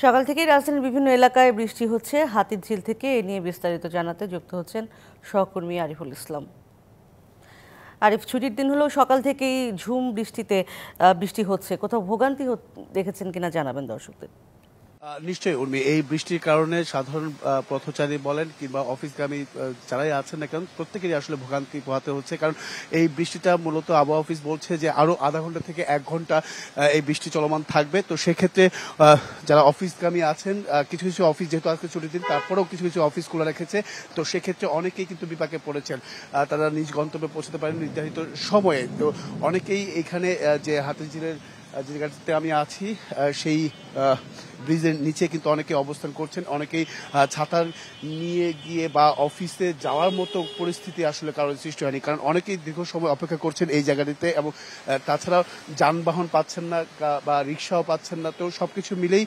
সকাল থেকেই রাজধানীর বিভিন্ন এলাকায় বৃষ্টি হচ্ছে। হাতিরঝিল থেকে এ নিয়ে বিস্তারিত জানাতে যুক্ত হচ্ছেন সহকর্মী আরিফুল ইসলাম। আরিফ, ছুটির দিন হলেও সকাল থেকেই ঝুম বৃষ্টিতে বৃষ্টি হচ্ছে, কোথাও ভোগান্তি দেখেছেন কিনা জানাবেন দর্শকদের। নিশ্চয়ই উর্মি, এই বৃষ্টির কারণে সাধারণ পথচারী বলেন কিংবা অফিসগামী যারাই আছেন না কেন প্রত্যেকেরই আসলে ভোগান্তি পোহাতে হচ্ছে। কারণ এই বৃষ্টিটা মূলত আবহাওয়া অফিস বলছে যে আরো আধা ঘন্টা থেকে 1 ঘন্টা এই বৃষ্টি চলমান থাকবে। তো সেক্ষেত্রে যারা অফিসগামী আছেন, কিছু কিছু অফিস যেহেতু আজকে ছুটির দিন তারপরেও কিছু কিছু অফিস খোলা রেখেছে। তো সেক্ষেত্রে অনেকেই কিন্তু বিপাকে পড়েছেন, তারা নিজ গন্তব্যে পৌঁছতে পারেন নির্ধারিত সময়ে। তো অনেকেই এখানে যে হাতিরঝিলের যে জায়গাতে আমি আছি সেই ব্রিজের নিচে কিন্তু অনেকে অবস্থান করছেন, অনেকেই ছাতা নিয়ে গিয়ে বা অফিসে যাওয়ার মতো পরিস্থিতি আসলে কারোর সৃষ্টি হয়নি, কারণ অনেকেই দীর্ঘ সময় অপেক্ষা করছেন এই জায়গাটিতে। এবং তাছাড়াও যানবাহন পাচ্ছেন না বা রিক্সাও পাচ্ছেন না। তো সবকিছু মিলেই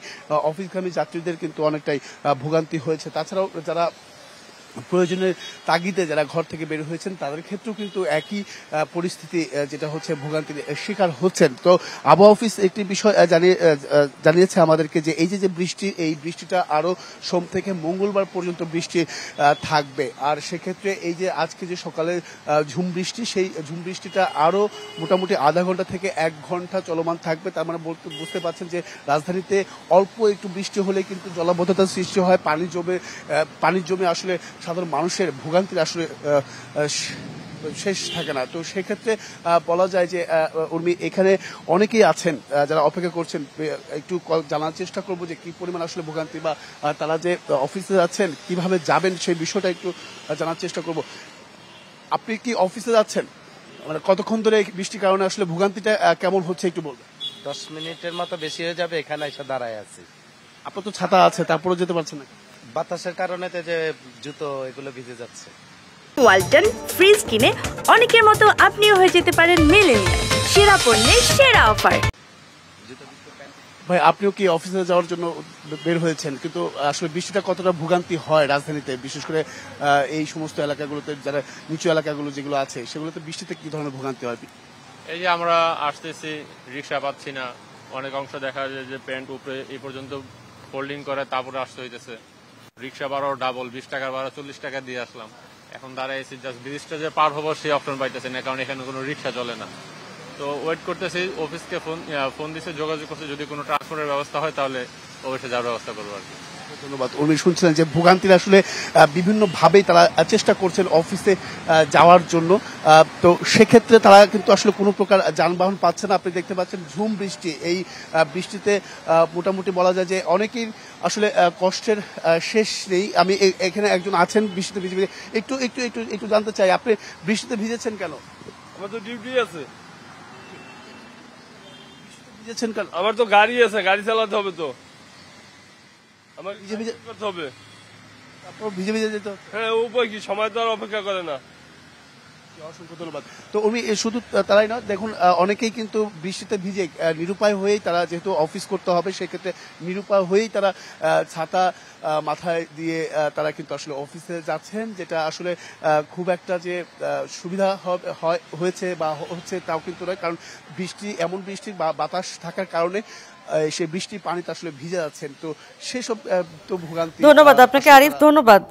অফিসগামী যাত্রীদের কিন্তু অনেকটাই ভোগান্তি হয়েছে। তাছাড়াও যারা প্রয়োজনের তাগিদে যারা ঘর থেকে বের হয়েছেন তাদের ক্ষেত্রেও কিন্তু একই পরিস্থিতি, যেটা হচ্ছে ভোগান্তির শিকার হচ্ছেন। তো আবহাওয়া অফিস একটি বিষয় জানিয়েছে আমাদেরকে যে এই যে বৃষ্টি, এই বৃষ্টিটা আরো সোম থেকে মঙ্গলবার পর্যন্ত বৃষ্টি থাকবে। আর সেক্ষেত্রে এই যে আজকে যে সকালে ঝুম বৃষ্টি, সেই ঝুম বৃষ্টিটা আরো মোটামুটি আধা ঘন্টা থেকে 1 ঘন্টা চলমান থাকবে। তার মানে বুঝতে পারছেন যে রাজধানীতে অল্প একটু বৃষ্টি হলে কিন্তু জলাবদ্ধতার সৃষ্টি হয়, পানি জমে আসলে সাধারণ মানুষের ভোগান্তির আসলে শেষ থাকে না। তো সেক্ষেত্রে বলা যায় যে উর্মি, এখানে অনেকেই আছেন যারা অপেক্ষা করছেন। একটু জানার চেষ্টা করবো যে কি পরিমাণ আসলে ভোগান্তি বা তারা যে অফিসে যাচ্ছেন কিভাবে যাবেন সেই বিষয়টা একটু জানার চেষ্টা করব। আপনি কি অফিসে যাচ্ছেন? মানে কতক্ষণ ধরে বৃষ্টির কারণে আসলে ভোগান্তিটা কেমন হচ্ছে একটু বলবেন? 10 মিনিটের মতো বেশি হয়ে যাবে, এখানে এসে দাঁড়ায় আছি। আপনার তো ছাতা আছে, তারপরেও যেতে পারছেন না? বাতাসের কারণে যে জুতো এগুলো ভিজে যাচ্ছে। ওয়ালটন ফ্রিজ কিনে অনেকের মতো আপনিও হয়ে যেতে পারেন মিলেনিয়াল। সেরা পণ্যের সেরা অফার। ভাই, আপনিও কি অফিসে যাওয়ার জন্য বের হয়েছেন, কিন্তু আসলে বৃষ্টিটা কতটা ভোগান্তি হয় রাজধানীতে, বিশেষ করে এই সমস্ত এলাকাগুলোতে, যারা নিচু এলাকাগুলো যেগুলো আছে সেগুলোতে বৃষ্টিতে কি ধরনের ভোগান্তি হয়? এই যে আমরা আসতেছি, রিক্সা পাচ্ছি না, অনেক অংশ দেখা যায় যে প্যান্ট উপরে এই পর্যন্ত ফোল্ডিং করে তারপরে আসতে হইতেছে। রিক্সা ভাড়াও ডাবল, 20 টাকার ভাড়া 40 টাকা দিয়ে আসলাম। এখন দাঁড়াইছি, জাস্ট ব্রিজটা যে পার হবো সেই অপশন পাইতেছে না, কারণ এখানে কোনো রিক্সা চলে না। তো ওয়েট করতেছি, অফিসকে ফোন দিছে, যোগাযোগ করছে, যদি কোনো ট্রান্সপোর্টের ব্যবস্থা হয় তাহলে অবশ্যই যাওয়ার ব্যবস্থা করবো আর কি। ধন্যবাদ। উনি শুনছিলেন যে ভোগান্তির আসলে বিভিন্ন ভাবেই তারা চেষ্টা করছেন অফিসে যাওয়ার জন্য। তো সেক্ষেত্রে তারা কিন্তু আসলে কোনো প্রকার যানবাহন পাচ্ছে না। আপনি দেখতে পাচ্ছেন ঝুম বৃষ্টি, এই বৃষ্টিতে মোটামুটি বলা যায় যে অনেকেই আসলে কষ্টের শেষ নেই। আমি এখানে একজন আছেন বৃষ্টিতে ভিজে ভিজে, একটু একটু একটু একটু জানতে চাই, আপনি বৃষ্টিতে ভিজেছেন কেন? আমার তো ডিউটি আছে। ভিজেছেন কেন? আমার তো গাড়ি আছে, গাড়ি চালাতে হবে, তো আমার ভিজে ভিজে করতে হবে। তারপর ভিজে ভিজে যেতে? হ্যাঁ, উপায় কি, সময় তো আর অপেক্ষা করে না। অসংখ্য ধন্যবাদ। তো উনি শুধু তারাই না, দেখুন অনেকেই কিন্তু বৃষ্টিতে ভিজে নিরুপায় হয়েই, তারা যেহেতু অফিস করতে হবে সেক্ষেত্রে নিরুপায় হয়েই তারা ছাতা মাথায় দিয়ে তারা কিন্তু আসলে অফিসে যাচ্ছেন, যেটা আসলে খুব একটা যে সুবিধা হয়েছে বা হচ্ছে তাও কিন্তু নয়, কারণ এমন বৃষ্টি বা বাতাস থাকার কারণে সেই বৃষ্টির পানিতে আসলে ভিজে যাচ্ছেন। তো সেসব তো ভোগান্তি। ধন্যবাদ আপনাকে আরিফ, ধন্যবাদ।